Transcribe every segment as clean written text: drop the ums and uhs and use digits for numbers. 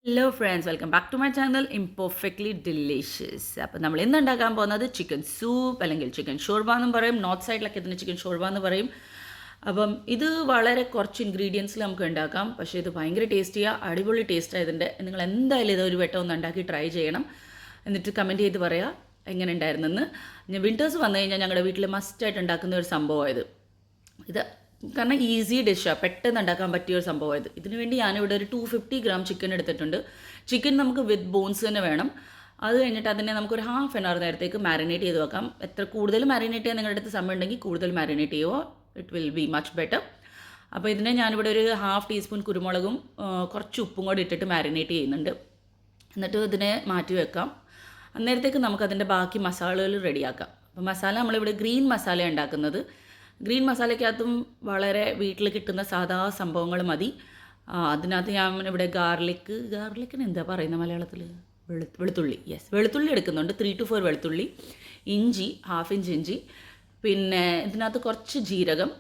Hello friends, welcome back to my channel imperfectly delicious. അപ്പോൾ നമ്മൾ ഇന്ന് ഉണ്ടാക്കാൻ പോകുന്നത് ചിക്കൻ സൂപ്പ് അല്ലെങ്കിൽ ചിക്കൻ ഷോർബ എന്നും പറയും. നോർത്ത് സൈഡിലൊക്കെ ഇതിന് ചിക്കൻ ഷോർബ എന്ന് പറയും. അപ്പം ഇത് വളരെ കുറച്ച് ഇൻഗ്രീഡിയൻസിൽ നമുക്ക് ഉണ്ടാക്കാം, പക്ഷേ ഇത് ഭയങ്കര ടേസ്റ്റിയാണ്, അടിപൊളി ടേസ്റ്റാണ് ഇതിൻ്റെ. നിങ്ങൾ എന്തായാലും ഇത് ഒരു വട്ടം ഒന്ന് ഉണ്ടാക്കി ട്രൈ ചെയ്യണം. എന്നിട്ട് കമൻറ്റ് ചെയ്ത് പറയുക എങ്ങനെ ഉണ്ടായിരുന്നെന്ന്. ഞാൻ വിൻറ്റേഴ്സ് വന്നു കഴിഞ്ഞാൽ ഞങ്ങളുടെ വീട്ടിൽ മസ്റ്റായിട്ട് ഉണ്ടാക്കുന്ന ഒരു സംഭവമായത്. ഇത് കാരണം ഈസി ഡിഷാണ്, പെട്ടെന്ന് ഉണ്ടാക്കാൻ പറ്റിയ ഒരു സംഭവം ഇത്. ഇതിനു വേണ്ടി ഞാനിവിടെ ഒരു 250 ഗ്രാം ചിക്കൻ എടുത്തിട്ടുണ്ട്. ചിക്കൻ നമുക്ക് വിത്ത് ബോൺസ് തന്നെ വേണം. അത് കഴിഞ്ഞിട്ട് അതിനെ നമുക്കൊരു ഹാഫ് ആൻ അവർ നേരത്തേക്ക് മാരിനേറ്റ് ചെയ്ത് വെക്കാം. എത്ര കൂടുതൽ മാരിനേറ്റ് ചെയ്യാൻ നിങ്ങളുടെ അടുത്ത് സമയം ഉണ്ടെങ്കിൽ കൂടുതൽ മാരിനേറ്റ് ചെയ്യുമോ, it will be much better. അപ്പോൾ ഇതിനെ ഞാനിവിടെ ഒരു ഹാഫ് ടീസ്പൂൺ കുരുമുളകും കുറച്ച് ഉപ്പും കൂടി ഇട്ടിട്ട് മാരിനേറ്റ് ചെയ്യുന്നുണ്ട്. എന്നിട്ട് ഇതിനെ മാറ്റി വെക്കാം. അന്നേരത്തേക്ക് നമുക്കതിൻ്റെ ബാക്കി മസാലകൾ റെഡിയാക്കാം. അപ്പോൾ മസാല നമ്മളിവിടെ ഗ്രീൻ മസാല ഉണ്ടാക്കുന്നത്. ഗ്രീൻ മസാലയ്ക്കകത്തും വളരെ വീട്ടിൽ കിട്ടുന്ന സാധാ സംഭവങ്ങൾ മതി. അതിനകത്ത് ഞാൻ ഇവിടെ ഗാർലിക്കിന് എന്താ പറയുന്നത് മലയാളത്തിൽ? വെളുത്തുള്ളി. വെളുത്തുള്ളി എടുക്കുന്നുണ്ട്. 3 to 4 വെളുത്തുള്ളി, ഇഞ്ചി, ഹാഫ് ഇഞ്ച് ഇഞ്ചി, പിന്നെ ഇതിനകത്ത് കുറച്ച് ജീരകം,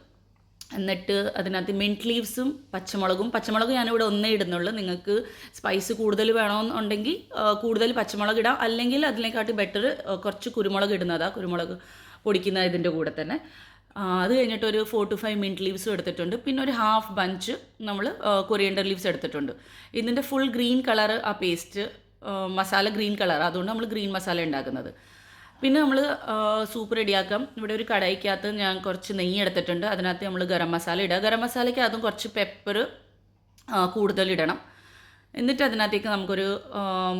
എന്നിട്ട് അതിനകത്ത് മിൻറ്റ് ലീവ്സും പച്ചമുളക് ഞാനിവിടെ ഒന്നേ ഇടുന്നുള്ളൂ. നിങ്ങൾക്ക് സ്പൈസ് കൂടുതൽ വേണമെന്നുണ്ടെങ്കിൽ കൂടുതൽ പച്ചമുളക് ഇടാം, അല്ലെങ്കിൽ അതിനെക്കാട്ടി ബെറ്റർ കുറച്ച് കുരുമുളക് ഇടുന്നതാണ്. കുരുമുളക് പൊടിക്കുന്ന ഇതിൻ്റെ കൂടെ തന്നെ. അത് കഴിഞ്ഞിട്ട് ഒരു 4 to 5 മിൻറ്റ് ലീവ്സും എടുത്തിട്ടുണ്ട്. പിന്നെ ഒരു ഹാഫ് ബഞ്ച് നമ്മൾ കൊറിയൻഡർ ലീവ്സ് എടുത്തിട്ടുണ്ട്. ഇതിൻ്റെ ഫുൾ ഗ്രീൻ കളർ ആ പേസ്റ്റ് മസാല ഗ്രീൻ കളർ, അതുകൊണ്ട് നമ്മൾ ഗ്രീൻ മസാല ഉണ്ടാക്കുന്നത്. പിന്നെ നമ്മൾ സൂപ്പ് റെഡിയാക്കാം. ഇവിടെ ഒരു കടായിക്കകത്ത് ഞാൻ കുറച്ച് നെയ്യ് എടുത്തിട്ടുണ്ട്. അതിനകത്ത് നമ്മൾ ഗരം മസാല ഇടുക. ഗരം മസാലയ്ക്ക് അതും കുറച്ച് പെപ്പർ കൂടുതലിടണം. എന്നിട്ട് അതിനകത്തേക്ക് നമുക്കൊരു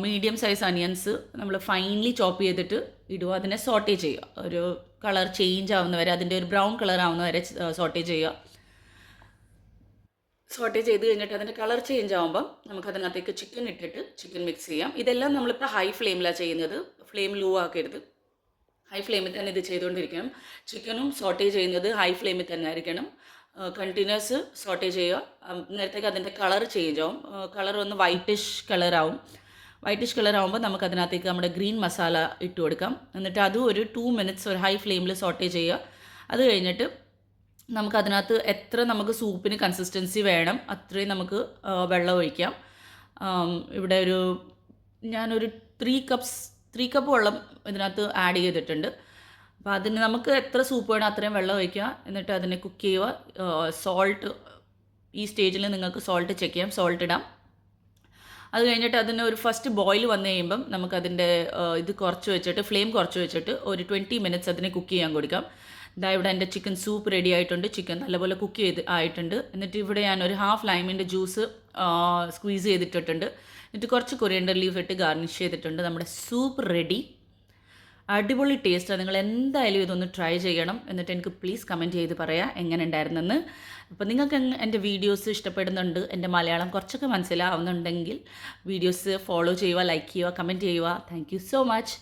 മീഡിയം സൈസ് അനിയൻസ് നമ്മൾ ഫൈൻലി ചോപ്പ് ചെയ്തിട്ട് ഇടുക. അതിനെ സോട്ടേ ചെയ്യുക. ഒരു കളർ ചേഞ്ച് ആവുന്ന വരെ, അതിൻ്റെ ഒരു ബ്രൗൺ കളർ ആവുന്ന വരെ സോട്ടേ ചെയ്യുക. സോട്ടേ ചെയ്ത് കഴിഞ്ഞിട്ട് അതിൻ്റെ കളർ ചേഞ്ച് ആകുമ്പം നമുക്കതിനകത്തേക്ക് ചിക്കൻ ഇട്ടിട്ട് ചിക്കൻ മിക്സ് ചെയ്യാം. ഇതെല്ലാം നമ്മളിപ്പോൾ ഹൈ ഫ്ലെയിമിലാണ് ചെയ്യുന്നത്, ഫ്ലെയിം ലോ ആക്കരുത്. ഹൈ ഫ്ലെയിമിൽ തന്നെ ഇത് ചെയ്തുകൊണ്ടിരിക്കണം. ചിക്കനും സോട്ടേ ചെയ്യുന്നത് ഹൈ ഫ്ലെയിമിൽ തന്നെ ആയിരിക്കണം. കണ്ടിന്യൂസ് സോട്ടേ ചെയ്യുക. നേരത്തേക്ക് അതിൻ്റെ കളർ ചേഞ്ച് ആവും. കളർ ഒന്ന് വൈറ്റിഷ് കളറാവും. വൈറ്റിഷ് കളർ ആകുമ്പോൾ നമുക്ക് അതിനകത്തേക്ക് നമ്മുടെ ഗ്രീൻ മസാല ഇട്ട് കൊടുക്കാം. എന്നിട്ട് അതും ഒരു 2 minutes ഒരു ഹൈ ഫ്ലെയിമിൽ സോട്ടേ ചെയ്യുക. അത് കഴിഞ്ഞിട്ട് നമുക്കതിനകത്ത് എത്ര നമുക്ക് സൂപ്പിന് കൺസിസ്റ്റൻസി വേണം അത്രയും നമുക്ക് വെള്ളം ഒഴിക്കാം. ഇവിടെ ഞാനൊരു 3 കപ്പ് വെള്ളം ഇതിനകത്ത് ആഡ് ചെയ്തിട്ടുണ്ട്. അപ്പോൾ അതിന് നമുക്ക് എത്ര സൂപ്പ് വേണം അത്രയും വെള്ളം ഒഴിക്കുക. എന്നിട്ട് അതിനെ കുക്ക് ചെയ്യുക. സോൾട്ട് ഈ സ്റ്റേജിൽ നിങ്ങൾക്ക് സോൾട്ട് ചെക്ക് ചെയ്യാം, സോൾട്ട് ഇടാം. അത് കഴിഞ്ഞിട്ട് അതിന് ഒരു ഫസ്റ്റ് ബോയിൽ വന്നു കഴിയുമ്പം നമുക്കതിൻ്റെ ഇത് കുറച്ച് വെച്ചിട്ട്, ഫ്ലെയിം കുറച്ച് വെച്ചിട്ട് ഒരു 20 minutes അതിനെ കുക്ക് ചെയ്യാൻ കൊടുക്കാം. ഇതാ ഇവിടെ എൻ്റെ ചിക്കൻ സൂപ്പ് റെഡി ആയിട്ടുണ്ട്. ചിക്കൻ നല്ലപോലെ കുക്ക് ചെയ്ത് ആയിട്ടുണ്ട്. എന്നിട്ട് ഇവിടെ ഞാൻ ഒരു ഹാഫ് ലൈമിൻ്റെ ജ്യൂസ് സ്ക്വീസ് ചെയ്തിട്ടിട്ടുണ്ട്. എന്നിട്ട് കുറച്ച് കൊറിയൻഡർ ലീഫ് ഇട്ട് ഗാർണിഷ് ചെയ്തിട്ടുണ്ട്. നമ്മുടെ സൂപ്പ് റെഡി. അടിപൊളി ടേസ്റ്റാണ്. നിങ്ങൾ എന്തായാലും ഇതൊന്ന് ട്രൈ ചെയ്യണം. എന്നിട്ട് എനിക്ക് പ്ലീസ് കമൻറ്റ് ചെയ്ത് പറയാം എങ്ങനെ ഉണ്ടായിരുന്നെന്ന്. അപ്പോൾ നിങ്ങൾക്ക് എൻ്റെ വീഡിയോസ് ഇഷ്ടപ്പെടുന്നുണ്ട്, എൻ്റെ മലയാളം കുറച്ചൊക്കെ മനസ്സിലാവുന്നുണ്ടെങ്കിൽ വീഡിയോസ് ഫോളോ ചെയ്യുക, ലൈക്ക് ചെയ്യുക, കമൻറ്റ് ചെയ്യുക. Thank you so much.